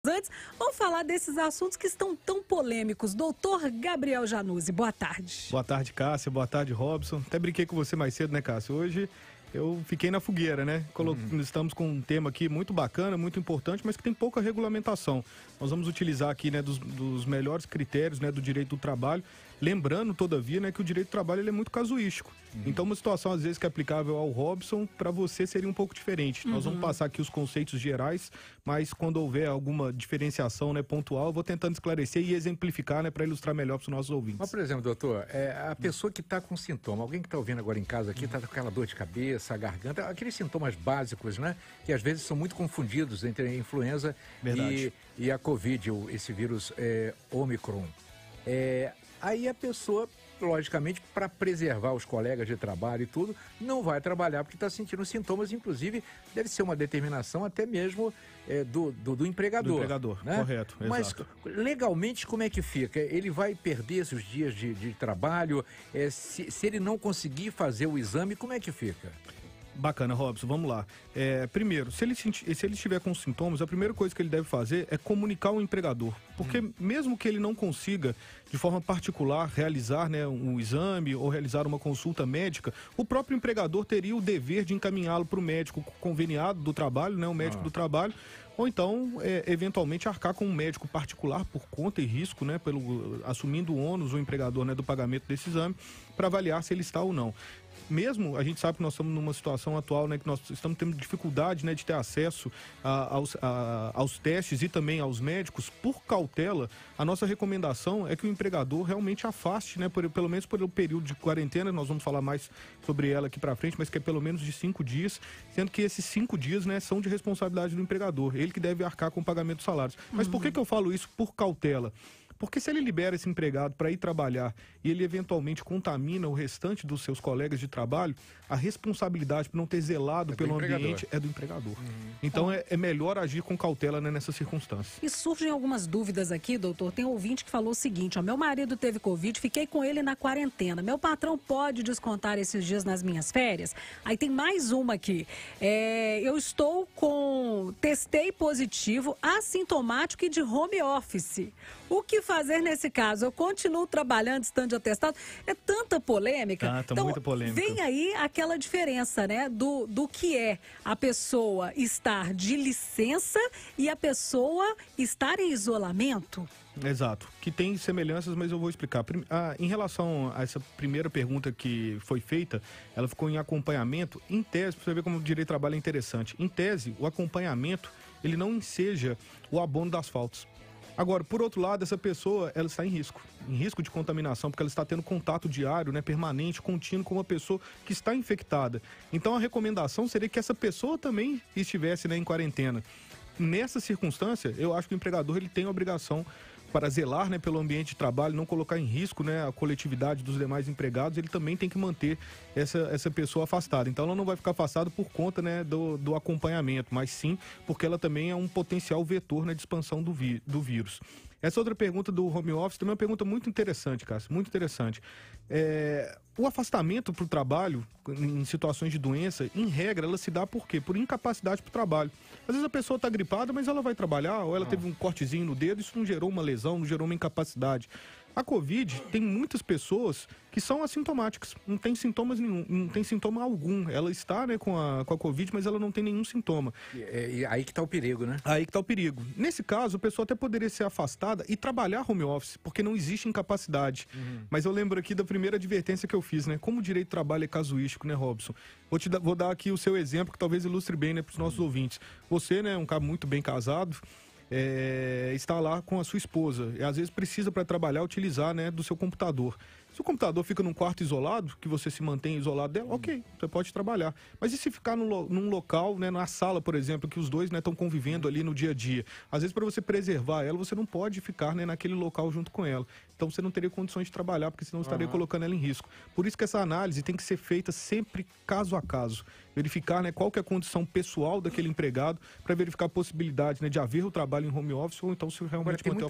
Antes, vamos falar desses assuntos que estão tão polêmicos. Doutor Gabriel Januzzi, boa tarde. Boa tarde, Cássia. Boa tarde, Robson. Até brinquei com você mais cedo, né, Cássia? Hoje eu fiquei na fogueira, né? Estamos com um tema aqui muito bacana, muito importante, mas que tem pouca regulamentação. Nós vamos utilizar aqui, né, dos melhores critérios, né, do direito do trabalho. Lembrando, todavia, né, que o direito do trabalho ele é muito casuístico. Então, uma situação, às vezes, que é aplicável ao Robson, para você seria um pouco diferente. Nós vamos passar aqui os conceitos gerais, mas quando houver alguma diferenciação, né, pontual, eu vou tentando esclarecer e exemplificar, né, para ilustrar melhor para os nossos ouvintes. Mas, por exemplo, doutor, a pessoa que está com sintoma, alguém que está ouvindo agora em casa aqui, está com aquela dor de cabeça, a garganta, aqueles sintomas básicos, né, que às vezes são muito confundidos entre a influenza e a Covid, esse vírus Omicron. Aí a pessoa, logicamente, para preservar os colegas de trabalho e tudo, não vai trabalhar porque está sentindo sintomas, inclusive deve ser uma determinação até mesmo do empregador. Do empregador, né? Correto, Mas exato. legalmente como é que fica? Ele vai perder esses dias de trabalho? Se ele não conseguir fazer o exame, como é que fica? Bacana, Robson, vamos lá. Primeiro, se ele estiver com sintomas, a primeira coisa que ele deve fazer é comunicar ao empregador. Porque mesmo que ele não consiga, de forma particular, realizar, né, um exame ou realizar uma consulta médica, o próprio empregador teria o dever de encaminhá-lo para o médico conveniado do trabalho, né, o médico do trabalho, ou então, eventualmente, arcar com um médico particular por conta e risco, né, assumindo o ônus, o empregador, né, do pagamento desse exame, para avaliar se ele está ou não. Mesmo, a gente sabe que nós estamos numa situação atual, né, que nós estamos tendo dificuldade, né, de ter acesso aos testes e também aos médicos, por cautela, a nossa recomendação é que o empregador realmente afaste, né, pelo menos por um período de quarentena, nós vamos falar mais sobre ela aqui para frente, mas que é pelo menos de 5 dias, sendo que esses 5 dias, né, são de responsabilidade do empregador, ele que deve arcar com o pagamento dos salários. Mas por que eu falo isso por cautela? Porque se ele libera esse empregado para ir trabalhar e ele eventualmente contamina o restante dos seus colegas de trabalho, a responsabilidade por não ter zelado pelo ambiente é do empregador. Então é melhor agir com cautela, né, nessas circunstâncias. E surgem algumas dúvidas aqui, doutor. Tem um ouvinte que falou o seguinte, ó, meu marido teve Covid, fiquei com ele na quarentena. Meu patrão pode descontar esses dias nas minhas férias? Aí tem mais uma aqui. Eu testei positivo, assintomático e de home office. O que fazer nesse caso? Eu continuo trabalhando, estando de atestado? É tanta polêmica. Então, muita polêmica. Vem aí aquela diferença, né, do que é a pessoa estar de licença e a pessoa estar em isolamento. Exato, que tem semelhanças, mas eu vou explicar. Em relação a essa primeira pergunta que foi feita, ela ficou em acompanhamento. Em tese, para você ver como o direito do trabalho é interessante, em tese, o acompanhamento, ele não enseja o abono das faltas. Agora, por outro lado, essa pessoa, ela está em risco de contaminação, porque ela está tendo contato diário, né, permanente, contínuo com uma pessoa que está infectada. Então, a recomendação seria que essa pessoa também estivesse, né, em quarentena. Nessa circunstância, eu acho que o empregador ele tem a obrigação para zelar, né, pelo ambiente de trabalho, não colocar em risco, né, a coletividade dos demais empregados, ele também tem que manter essa pessoa afastada. Então ela não vai ficar afastada por conta, né, do acompanhamento, mas sim porque ela também é um potencial vetor, né, de expansão do vírus. Essa outra pergunta do home office também é uma pergunta muito interessante, Cássio, muito interessante. O afastamento para o trabalho, em situações de doença, em regra, ela se dá por quê? Por incapacidade para o trabalho. Às vezes a pessoa está gripada, mas ela vai trabalhar, ou ela teve um cortezinho no dedo, isso não gerou uma lesão, não gerou uma incapacidade. A Covid tem muitas pessoas que são assintomáticas, não tem sintomas nenhum, não tem sintoma algum. Ela está, né, com a Covid, mas ela não tem nenhum sintoma. E aí que está o perigo, né? Aí que está o perigo. Nesse caso, a pessoa até poderia ser afastada e trabalhar home office, porque não existe incapacidade. Mas eu lembro aqui da primeira advertência que eu fiz, né? Como o direito do trabalho é casuístico, né, Robson? Vou dar aqui o seu exemplo, que talvez ilustre bem, né, para os nossos ouvintes. Você, né, um cara muito bem casado, está lá com a sua esposa e às vezes precisa para trabalhar utilizar, né, do seu computador. Se o computador fica num quarto isolado, que você se mantém isolado dela, ok, você pode trabalhar. Mas e se ficar num local, né, na sala, por exemplo, que os dois, né, estão convivendo ali no dia a dia? Às vezes, para você preservar ela, você não pode ficar, né, naquele local junto com ela. Então você não teria condições de trabalhar, porque senão estaria colocando ela em risco. Por isso que essa análise tem que ser feita sempre caso a caso. Verificar, né, qual que é a condição pessoal daquele empregado, para verificar a possibilidade, né, de haver o trabalho em home office ou então se realmente manter